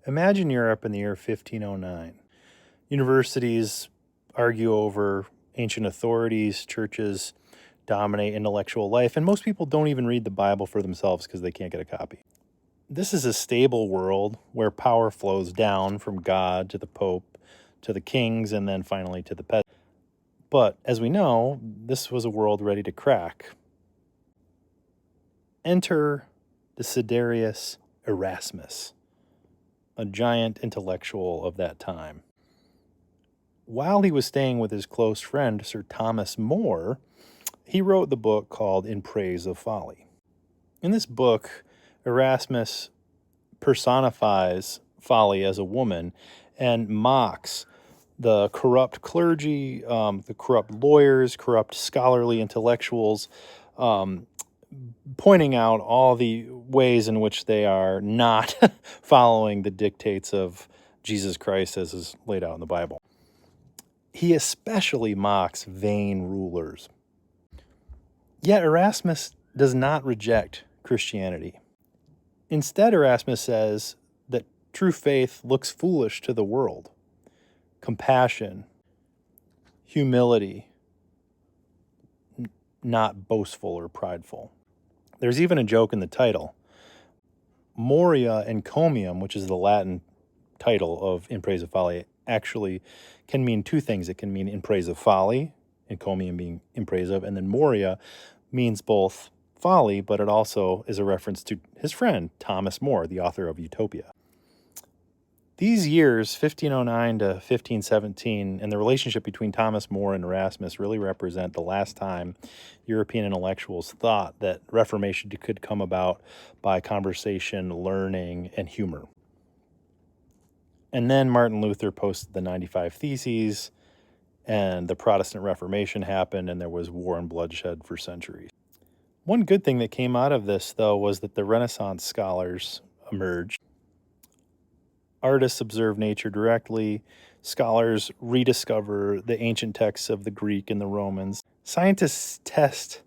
Imagine Europe in the year 1509. Universities argue over ancient authorities, churches dominate intellectual life, and most people don't even read the Bible for themselves because they can't get a copy. This is a stable world where power flows down from God to the Pope, to the kings, and then finally to the peasants. But as we know, this was a world ready to crack. Enter Desiderius Erasmus, a giant intellectual of that time. While he was staying with his close friend, Sir Thomas More, he wrote the book called In Praise of Folly. In this book, Erasmus personifies folly as a woman and mocks the corrupt clergy, the corrupt lawyers, corrupt scholarly intellectuals, pointing out all the ways in which they are not following the dictates of Jesus Christ as is laid out in the Bible. He especially mocks vain rulers. Yet Erasmus does not reject Christianity. Instead, Erasmus says that true faith looks foolish to the world. Compassion, humility, not boastful or prideful. There's even a joke in the title. Moria encomium, which is the Latin title of In Praise of Folly, actually can mean two things. It can mean in praise of folly, encomium being in praise of, and then Moria means both folly, but it also is a reference to his friend, Thomas More, the author of Utopia. These years, 1509 to 1517, and the relationship between Thomas More and Erasmus really represent the last time European intellectuals thought that Reformation could come about by conversation, learning, and humor. And then Martin Luther posted the 95 Theses, and the Protestant Reformation happened, and there was war and bloodshed for centuries. One good thing that came out of this, though, was that the Renaissance scholars emerged. Artists observe nature directly. Scholars rediscover the ancient texts of the Greek and the Romans. Scientists test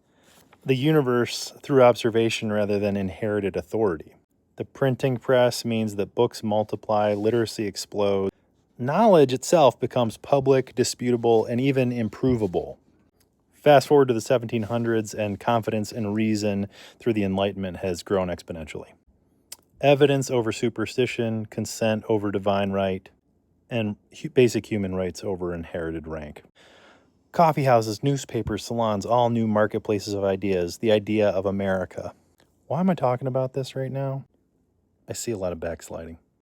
the universe through observation rather than inherited authority. The printing press means that books multiply, literacy explodes. Knowledge itself becomes public, disputable, and even improvable. Fast forward to the 1700s, and confidence in reason through the Enlightenment has grown exponentially. Evidence over superstition, consent over divine right, and basic human rights over inherited rank. Coffee houses, newspapers, salons, all new marketplaces of ideas, the idea of America. Why am I talking about this right now? I see a lot of backsliding.